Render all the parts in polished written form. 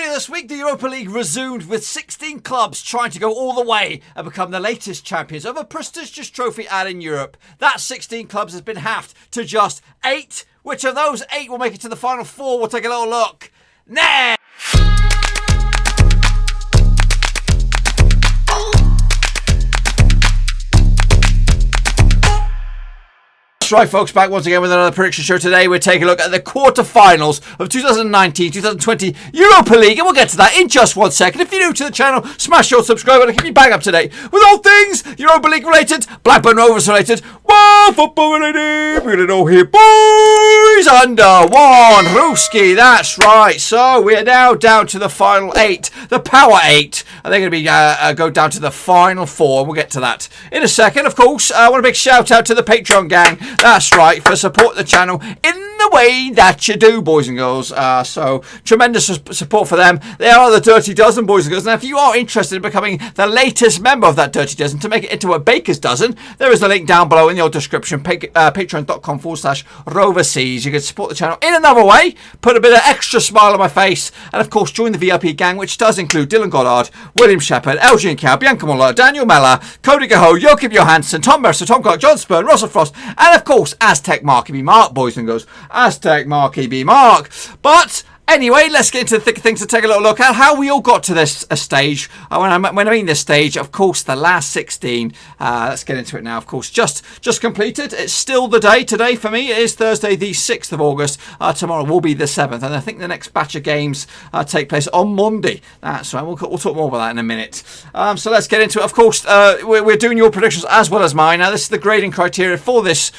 Earlier this week, the Europa League resumed with 16 clubs trying to go all the way and become the latest champions of a prestigious trophy out in Europe. That 16 clubs has been halved to just 8. Which of those 8 will make it to the final 4? We'll take a little look now. That's right, folks, back once again with another prediction show. Today we're taking a look at the quarterfinals of 2019-2020 Europa League, and we'll get to that in just 1 second. If you're new to the channel, smash your subscribe button and keep me back up to date with all things Europa League related, Blackburn Rovers related, well, football related. We're going to know here, boys, under one. Ruski, that's right. So we are now down to the final 8, the power 8. And they're going to be go down to the final 4. We'll get to that in a second. Of course, I want a big shout out to the Patreon gang. That's right, for supporting the channel in the way that you do, boys and girls. So tremendous support for them. They are the Dirty Dozen, boys and girls. Now, if you are interested in becoming the latest member of that Dirty Dozen to make it into a baker's dozen, there is a link down below in the description. Patreon.com/RoverSeas. You can support the channel in another way, put a bit of extra smile on my face, and of course join the VIP gang, which does include Dylan Goddard, William Shepherd, Elgin Cow, Bianca Muller, Daniel Meller, Cody Gaho, Joachim Johansson, Tom Mercer, Tom Clark, John Spurn, Russell Frost, and of course Aztec Marky B. Mark, boys and girls. Aztec Marky B. Mark. But anyway, let's get into the thick things to take a little look at how we all got to this stage. When I mean this stage, of course, the last 16. Let's get into it now. Of course, just completed. It's still the day today for me. It is Thursday, the 6th of August. Tomorrow will be the 7th, and I think the next batch of games take place on Monday. That's right. We'll talk more about that in a minute. So let's get into it. Of course, we're doing your predictions as well as mine. Now, this is the grading criteria for this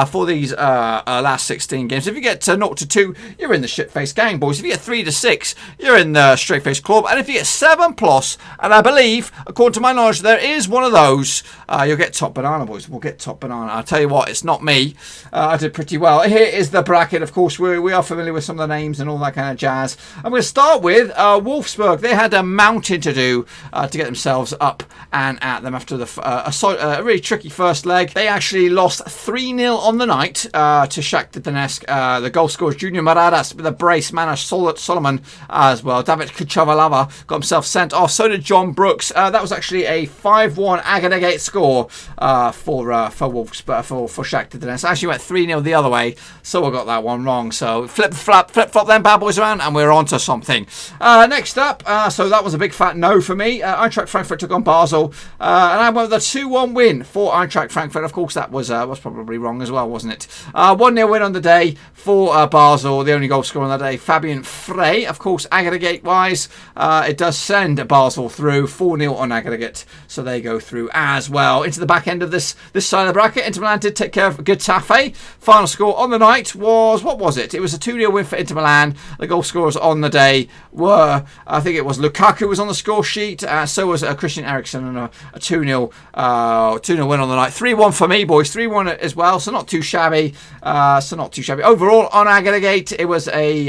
for these last 16 games. If you get 0 to 2, you're in the shit-faced gang, boys. If you get 3 to 6, you're in the straight-faced club. And if you get 7+, and I believe, according to my knowledge, there is one of those, you'll get top banana, boys. We'll get top banana. I'll tell you what, it's not me. I did pretty well. Here is the bracket. Of course, we are familiar with some of the names and all that kind of jazz. I'm going to start with Wolfsburg. They had a mountain to do to get themselves up and at them after a really tricky first leg. They actually lost 3-0 on the night to Shakhtar Donetsk. The goal scorer Junior Maradas with a brace manner. Solomon as well. David Kuchavalava got himself sent off. So did John Brooks. That was actually a 5-1 aggregate score for Wolfsburg, for Shakhtar Donetsk. Actually went 3-0 the other way, so I got that one wrong. So flip flop them bad boys around, and we're on to something. Next up, so that was a big fat no for me. Eintracht Frankfurt took on Basel, and I went with a 2-1 win for Eintracht Frankfurt. Of course, that was probably wrong as well, wasn't it? 1-0 win on the day for Basel. The only goal scorer on the day, Fabian Frey. Of course, aggregate-wise, it does send Basel through 4-0 on aggregate, so they go through as well. Into the back end of this side of the bracket, Inter Milan did take care of Getafe. Final score on the night was, what was it? It was a 2-0 win for Inter Milan. The goal scorers on the day were, I think it was Lukaku was on the score sheet, so was Christian Eriksen, and a 2-0 win on the night. 3-1 for me, boys. 3-1 as well, so not too shabby. Overall, on aggregate, it was a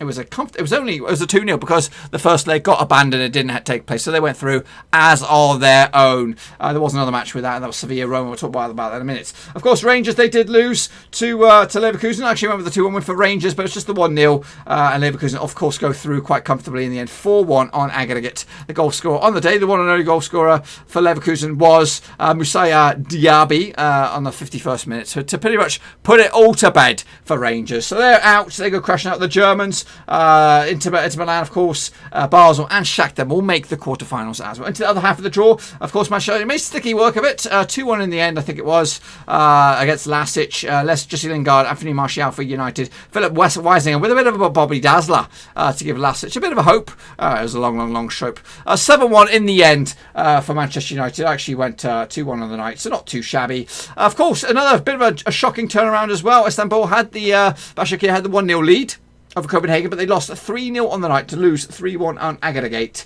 2-0 because the first leg got abandoned. It didn't take place, so they went through as on their own. There was another match with that, and that was Sevilla Roma. We'll talk about that in a minute. Of course, Rangers, they did lose to Leverkusen. I actually went with the 2-1 win for Rangers, but it's just the 1-0, and Leverkusen of course go through quite comfortably in the end. 4-1 on aggregate. The goal scorer on the day, the one and only goal scorer for Leverkusen was Moussa Diaby on the 51st minute, so to pretty much put it all to bed for Rangers. So they're out. They go crashing out. The Germans, Inter Milan, of course, Basel and Shakhtar will make the quarterfinals as well. Into the other half of the draw, of course, Manchester made sticky work of it. 2-1 in the end, I think it was, against Lasic. Jesse Lingard, Anthony Martial for United. Philip Weisinger with a bit of a Bobby Dazzler to give Lasic a bit of a hope. It was a long stroke. 7-1 in the end for Manchester United. Actually went 2-1 on the night, so not too shabby. Of course, another bit of a shocking turnaround as well. Istanbul had the Başakşehir had the 1-0 lead over Copenhagen, but they lost 3-0 on the night to lose 3-1 on aggregate.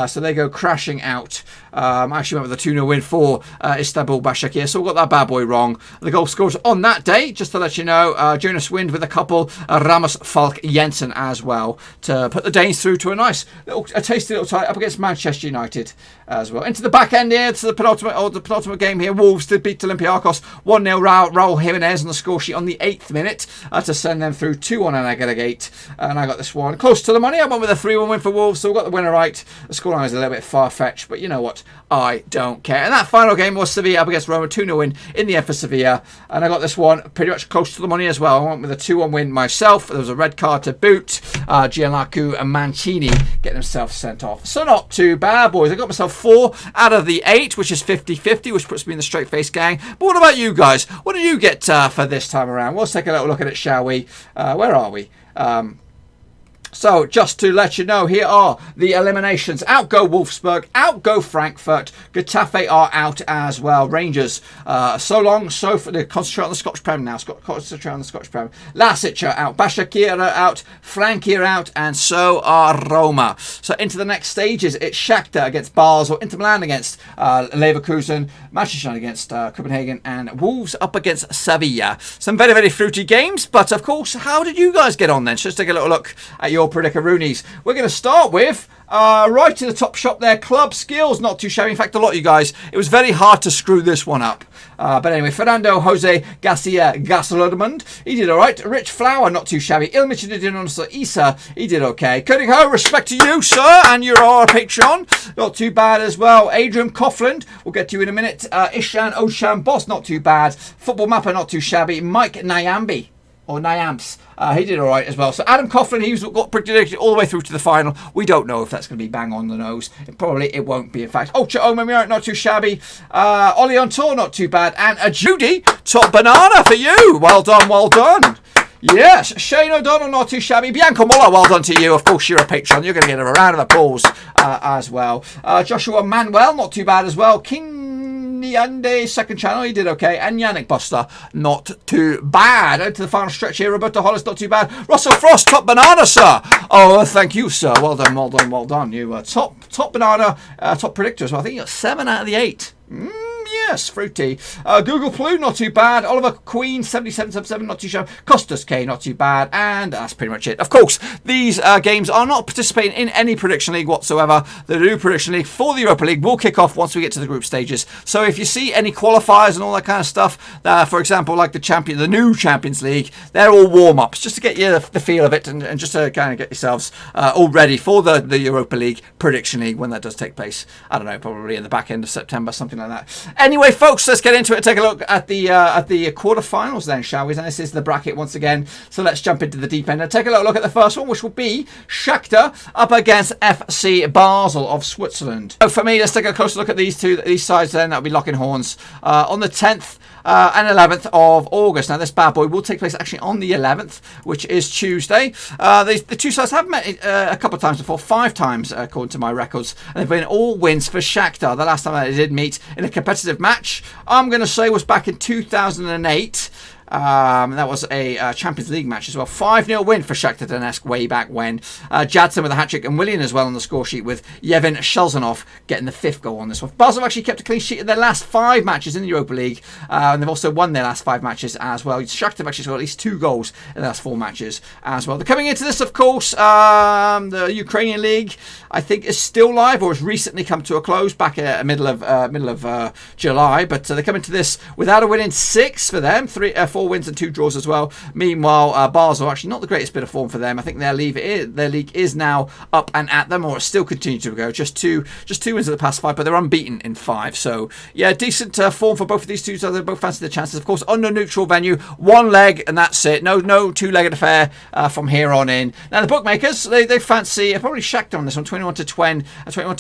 So they go crashing out. I actually went with a 2-0 win for Istanbul Başakşehir, so we got that bad boy wrong. The goal scorers on that day, just to let you know, Jonas Wind with a couple, Ramos, Falk, Jensen as well, to put the Danes through to a tasty little tie up against Manchester United as well. Into the back end here, to the penultimate game here. Wolves did beat Olympiacos 1-0. Raul Jimenez on the score sheet on the 8th minute to send them through 2-1 on aggregate. And I got this one close to the money. I went with a 3-1 win for Wolves, so we got the winner right. The scoreline is a little bit far-fetched, but you know what? I don't care. And that final game was Sevilla up against Roma, 2-0 win in the end for Sevilla. And I got this one pretty much close to the money as well. I went with a 2-1 win myself. There was a red card to boot. Gianluca and Mancini getting himself sent off. So not too bad, boys. I got myself 4 out of the 8, which is 50-50, which puts me in the straight-face gang. But what about you guys? What did you get for this time around? Let's take a little look at it, shall we? Where are we? So, just to let you know, here are the eliminations. Out go Wolfsburg, out go Frankfurt. Getafe are out as well. Rangers, so long, so for the concentrate on the Scotch Prem now. Concentrate on the Scotch Prem. Lasic are out, Başakşehir are out, Frankie are out, and so are Roma. So, into the next stages, it's Shakhtar against Basel, Inter Milan against Leverkusen, Manchester United against Copenhagen, and Wolves up against Sevilla. Some very, very fruity games, but of course, how did you guys get on then? So let's take a little look at your Predicaroonies. We're going to start with right in the top shop there, Club Skills, not too shabby. In fact, a lot of you guys, it was very hard to screw this one up. But anyway, Fernando Jose Garcia Gasolodmund, he did all right. Rich Flower, not too shabby. Ilmichidinosa Isa, he did okay. Ho, respect to you, sir, and you're our Patreon. Not too bad as well. Adrian Coughlin, we'll get to you in a minute. Ishan Oshan Boss, not too bad. Football Mapper, not too shabby. Mike Nyambi, or Nyamps, he did all right as well. So Adam Coughlin, he's got predicted all the way through to the final. We don't know if that's going to be bang on the nose. It won't be, in fact. Ocha Omamiart, not too shabby. Ollie on tour, not too bad. And a Judy, top banana for you. Well done, well done. Yes, Shane O'Donnell, not too shabby. Bianca Muller, well done to you. Of course, you're a patron. You're going to get a round of applause as well. Joshua Manuel, not too bad as well. King Niande, second channel, he did okay. And Yannick Buster, not too bad. Into the final stretch here, Roberto Hollis, not too bad. Russell Frost, top banana, sir. Oh, thank you, sir. Well done, well done, well done. You top banana, top predictor as well. I think you got 7 out of the 8. Yes, fruity. Google Plu, not too bad. Oliver Queen, 7777, not too shabby. Costas K, not too bad. And that's pretty much it. Of course, these games are not participating in any prediction league whatsoever. The new prediction league for the Europa League will kick off once we get to the group stages. So if you see any qualifiers and all that kind of stuff, for example, like the new Champions League, they're all warm-ups, just to get you the feel of it and just to kind of get yourselves all ready for the Europa League prediction league when that does take place. I don't know, probably in the back end of September, something like that. Anyway, folks, let's get into it. Take a look at the quarterfinals then, shall we? And this is the bracket once again. So let's jump into the deep end and take a little look at the first one, which will be Shakhtar up against FC Basel of Switzerland. So for me, let's take a closer look at these sides then. That'll be locking horns on the 10th. And 11th of August. Now, this bad boy will take place actually on the 11th, which is Tuesday. The two sides have met a couple of times before, 5 times according to my records, and they've been all wins for Shakhtar. The last time they did meet in a competitive match, I'm going to say, was back in 2008. That was a Champions League match as well. 5-0 win for Shakhtar Donetsk way back when. Jadson with a hat-trick and Willian as well on the score sheet, with Yevhen Shelzanov getting the 5th goal on this one. Basel have actually kept a clean sheet in their last 5 matches in the Europa League, and they've also won their last 5 matches as well. Shakhtar have actually scored at least 2 goals in the last 4 matches as well. They're coming into this, of course, the Ukrainian League, I think, is still live or has recently come to a close back in middle of July, but they come into this without a win in 6 for them. 4 wins and 2 draws as well. Meanwhile, Basel, actually not the greatest bit of form for them. I think their league is now up and at them, or it's still continuing to go. Just two wins in the past 5, but they're unbeaten in 5. So yeah, decent form for both of these two. So they both fancy their chances. Of course, on a neutral venue, 1 leg and that's it. No 2-legged affair from here on in. Now the bookmakers, they fancy probably Shakhtar on this one. 21 to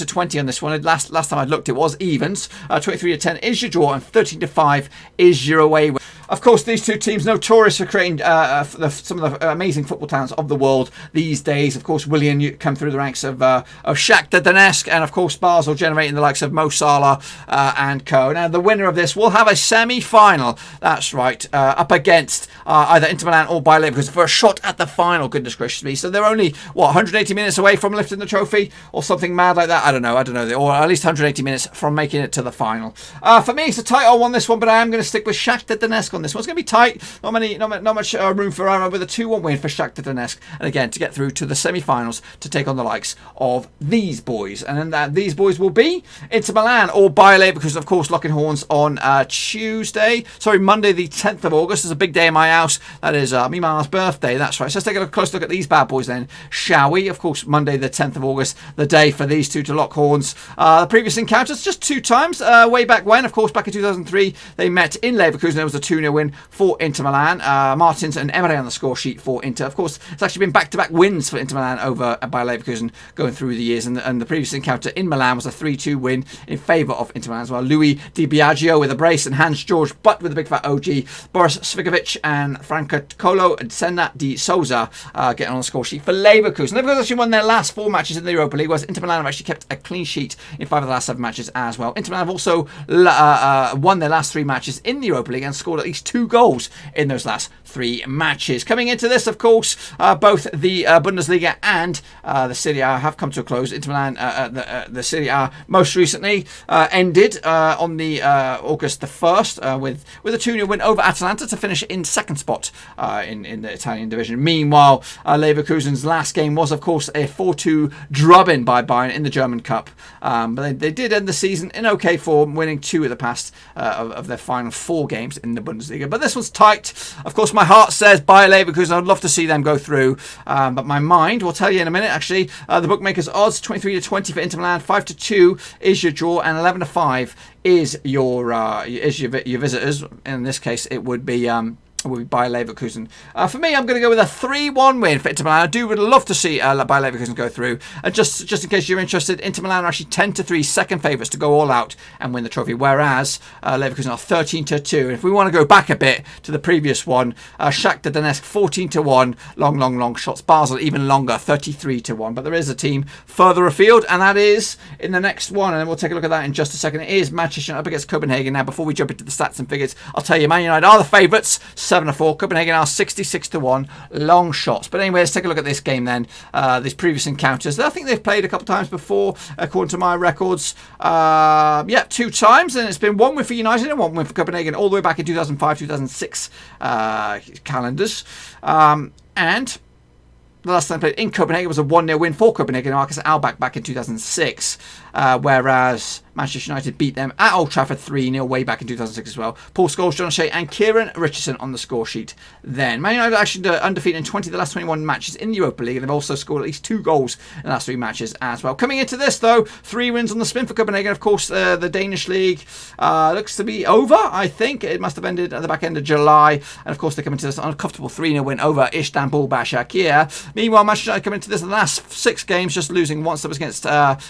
20 on this one. Last time I looked, it was evens. 23 to 10 is your draw, and 13 to 5 is your away win. Of course, these two teams notorious for creating some of the amazing football talents of the world these days. Of course, Willian, you come through the ranks of Shakhtar Donetsk, and of course Basel generating the likes of Mo Salah and co. Now, the winner of this will have a semi-final. That's right, up against either Inter Milan or Bayer Leverkusen for a shot at the final. Goodness gracious me! So they're only 180 minutes away from lifting the trophy or something mad like that. I don't know, or at least 180 minutes from making it to the final. For me, it's a tight one this one, but I am going to stick with Shakhtar Donetsk on one. This one's going to be tight. Not much room for error, with a 2-1 win for Shakhtar Donetsk. And again, to get through to the semi-finals to take on the likes of these boys. And then these boys will be Inter Milan or Bayer Leverkusen, of course, locking horns on Monday the 10th of August. It's a big day in my house. That is me Ma's birthday. That's right. So let's take a close look at these bad boys then, shall we? Of course, Monday the 10th of August, the day for these two to lock horns. The previous encounters, just 2 times. Way back when, of course, back in 2003, they met in Leverkusen. There was a 2-0 win for Inter Milan. Martins and Emre on the score sheet for Inter. Of course, it's actually been back-to-back wins for Inter Milan over Bayer Leverkusen going through the years. And the previous encounter in Milan was a 3-2 win in favour of Inter Milan as well. Louis Di Biagio with a brace and Hans George Butt with a big fat OG. Boris Svigovic and Francescolo and Senna Di Souza getting on the score sheet for Leverkusen. Leverkusen actually won their last 4 matches in the Europa League, whereas Inter Milan have actually kept a clean sheet in 5 of the last 7 matches as well. Inter Milan have also won their last 3 matches in the Europa League and scored at least 2 goals in those last 3 matches. Coming into this, of course, both the Bundesliga and the Serie A have come to a close. Inter Milan, the Serie A most recently ended on the August the 1st with a 2-0 win over Atalanta to finish in 2nd spot in the Italian division. Meanwhile, Leverkusen's last game was, of course, a 4-2 drubbing by Bayern in the German Cup. But they did end the season in okay form, winning 2 of the past of their final 4 games in the Bundesliga. But this one's tight. Of course, my heart says Bayer Leverkusen. I'd love to see them go through. But my mind will tell you in a minute, actually. The bookmakers' odds, 23-20 for Inter Milan, 5-2 is your draw, and 11-5 is your visitors. In this case, it would be Bayer Leverkusen. For me, I'm going to go with a 3-1 win for Inter Milan. I would love to see Bayer Leverkusen go through. And just in case you're interested, Inter Milan are actually 10-3 second favourites to go all out and win the trophy, whereas Leverkusen are 13-2. If we want to go back a bit to the previous one, Shakhtar Donetsk 14-1, long shots. Basel even longer, 33-1. But there is a team further afield, and that is in the next one. And we'll take a look at that in just a second. It is Manchester United up against Copenhagen. Now, before we jump into the stats and figures, I'll tell you, Man United are the favourites. 7-4. Copenhagen are 66-1. Long shots. But anyway, let's take a look at this game then. These previous encounters. I think they've played a couple of times before, according to my records. 2 times. And it's been 1 win for United and 1 win for Copenhagen all the way back in 2005-2006 calendars. And the last time they played in Copenhagen was a 1-0 win for Copenhagen Marcus Albach back in 2006. Whereas Manchester United beat them at Old Trafford 3-0 way back in 2006 as well. Paul Scholes, John O'Shea and Kieran Richardson on the score sheet then. Man United are actually undefeated in 20 of the last 21 matches in the Europa League, and they've also scored at least 2 goals in the last 3 matches as well. Coming into this, though, 3 wins on the spin for Copenhagen. Of course, the Danish league looks to be over, I think. It must have ended at the back end of July. And, of course, they come into this uncomfortable 3-0 win over Istanbul Başakşehir. Meanwhile, Manchester United come into this in the last 6 games, just losing once. That was against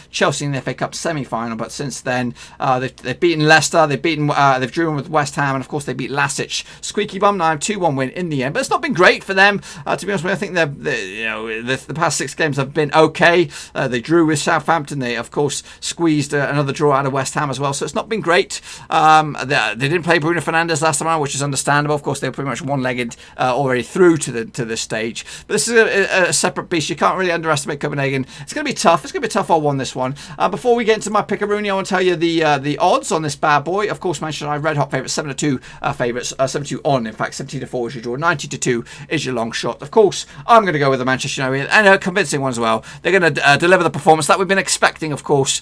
Chelsea in the FA Cup semi-final, but since then they've beaten Leicester, they've drawn with West Ham, and of course they beat Lasic. Squeaky bum now, 2-1 win in the end, but it's not been great for them. To be honest with you, I think the past 6 games have been okay. They drew with Southampton. They of course squeezed another draw out of West Ham as well, so it's not been great. They didn't play Bruno Fernandes last time out, which is understandable. Of course, they were pretty much one-legged already through to this stage, but this is a separate beast. You can't really underestimate Copenhagen. It's going to be tough. It's going to be a tough one, this one. Before we get into my pickaroonie, I want to tell you the odds on this bad boy. Of course, Manchester United red hot favourites, 7-2 favourites, 7-2 on. In fact, 17-4 is your draw, 90-2 is your long shot. Of course, I'm going to go with the Manchester United, and a convincing one as well. They're going to deliver the performance that we've been expecting, of course,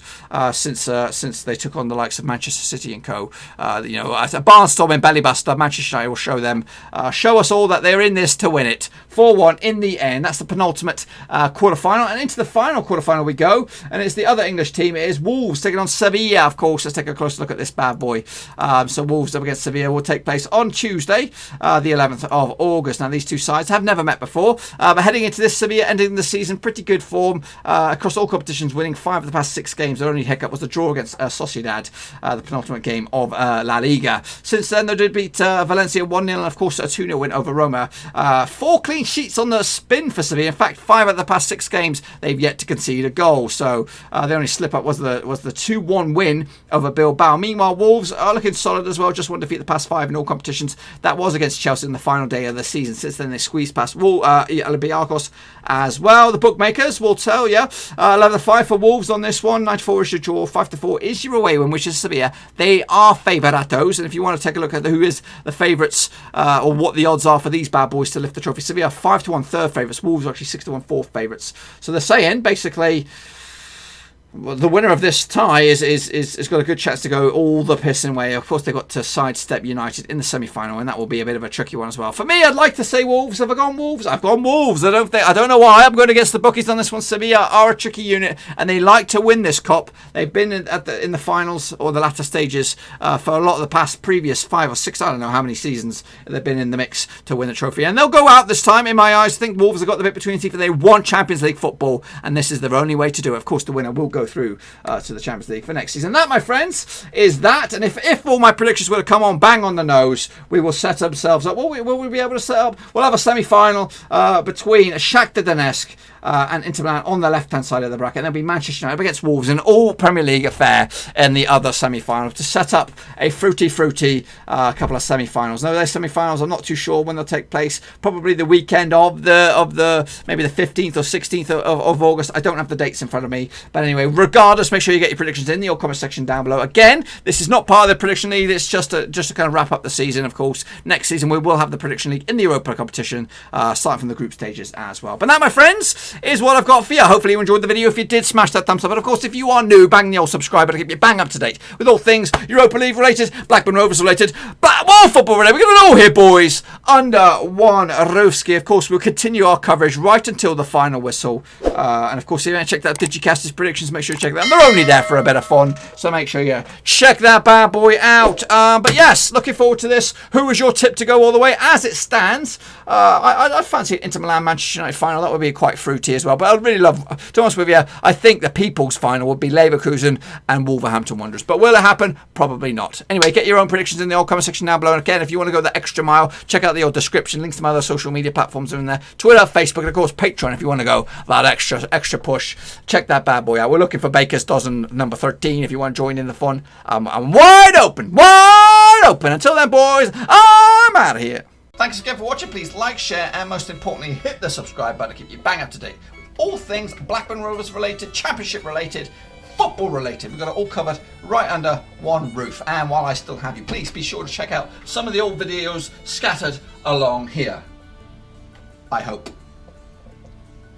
since they took on the likes of Manchester City and co. A barnstorming bellybuster. Manchester United will show us all that they're in this to win it. 4-1 in the end. That's the penultimate quarter-final, and into the final quarter-final we go, and it's the other English team. It is Wolves taking on Sevilla, of course. Let's take a closer look at this bad boy. So Wolves up against Sevilla will take place on Tuesday, the 11th of August. Now, these two sides have never met before, but heading into this, Sevilla ending the season pretty good form across all competitions, winning 5 of the past 6 games. Their only hiccup was the draw against Sociedad, the penultimate game of La Liga. Since then, they did beat Valencia 1-0, and of course a 2-0 win over Roma. 4 clean sheets on the spin for Sevilla. In fact, 5 out of the past 6 games, they've yet to concede a goal. So the only slip-up was the 2-1 win over Bilbao. Meanwhile, Wolves are looking solid as well. Just one defeat the past 5 in all competitions. That was against Chelsea in the final day of the season. Since then, they squeezed past Olympiacos as well. The bookmakers will tell you 11-5 for Wolves on this one. 9-4 is your draw. 5-4 is your away win, which is Sevilla. They are favouritos, and if you want to take a look at who is the favourites or what the odds are for these bad boys to lift the trophy, Sevilla 5-1 third favourites. Wolves are actually 6-1 fourth favourites. So they're saying basically, well, the winner of this tie is got a good chance to go all the pissing way. Of course, they've got to sidestep United in the semi-final, and that will be a bit of a tricky one as well. For me, I'd like to say Wolves. Have I gone Wolves? I've gone Wolves. I don't know why. I'm going against the bookies on this one. Sevilla are a tricky unit, and they like to win this cup. They've been in the finals or the latter stages for a lot of the previous 5 or 6. I don't know how many seasons they've been in the mix to win the trophy, and they'll go out this time. In my eyes, I think Wolves have got the bit between teeth. They want Champions League football, and this is their only way to do it. Of course, the winner will go through to the Champions League for next season. That, my friends, is that. And if all my predictions were to come on bang on the nose, we will set ourselves up. Will we be able to set up? We'll have a semi-final between Shakhtar Donetsk and Inter Milan on the left-hand side of the bracket. And there'll be Manchester United against Wolves in all Premier League affair in the other semi-final to set up a fruity couple of semi-finals. Now, those semi-finals, I'm not too sure when they'll take place. Probably the weekend of the maybe the 15th or 16th of August. I don't have the dates in front of me, but anyway, regardless, make sure you get your predictions in the comment section down below. Again, this is not part of the prediction league. It's just to kind of wrap up the season. Of course, next season we will have the prediction league in the Europa competition, starting from the group stages as well. But that, my friends, is what I've got for you. Hopefully you enjoyed the video. If you did, smash that thumbs up. And of course, if you are new, bang the old subscribe button to keep you bang up to date with all things Europa League related, Blackburn Rovers related, but more football related. We're going to all here, boys, under one roofski. Of course, we'll continue our coverage right until the final whistle. And of course, if you haven't checked out Digicast's predictions, make sure you check them. They're only there for a bit of fun, so make sure you check that bad boy out. But yes, looking forward to this. Who was your tip to go all the way? As it stands, I'd fancy an Inter Milan Manchester United final. That would be quite fruity as well. But I'd really love, to be honest with you, I think the people's final would be Leverkusen and Wolverhampton Wanderers. But will it happen? Probably not. Anyway, get your own predictions in the old comment section down below. And again, if you want to go the extra mile, check out the old description. Links to my other social media platforms are in there. Twitter, Facebook, and of course Patreon if you want to go that extra push. Check that bad boy out. We're looking for Baker's Dozen number 13 if you want to join in the fun. I'm wide open. Until then, boys, I'm out of here. Thanks again for watching. Please like, share, and most importantly, hit the subscribe button to keep you bang up to date with all things Blackburn Rovers related, Championship related, football related. We've got it all covered right under one roof. And while I still have you, please be sure to check out some of the old videos scattered along here. I hope.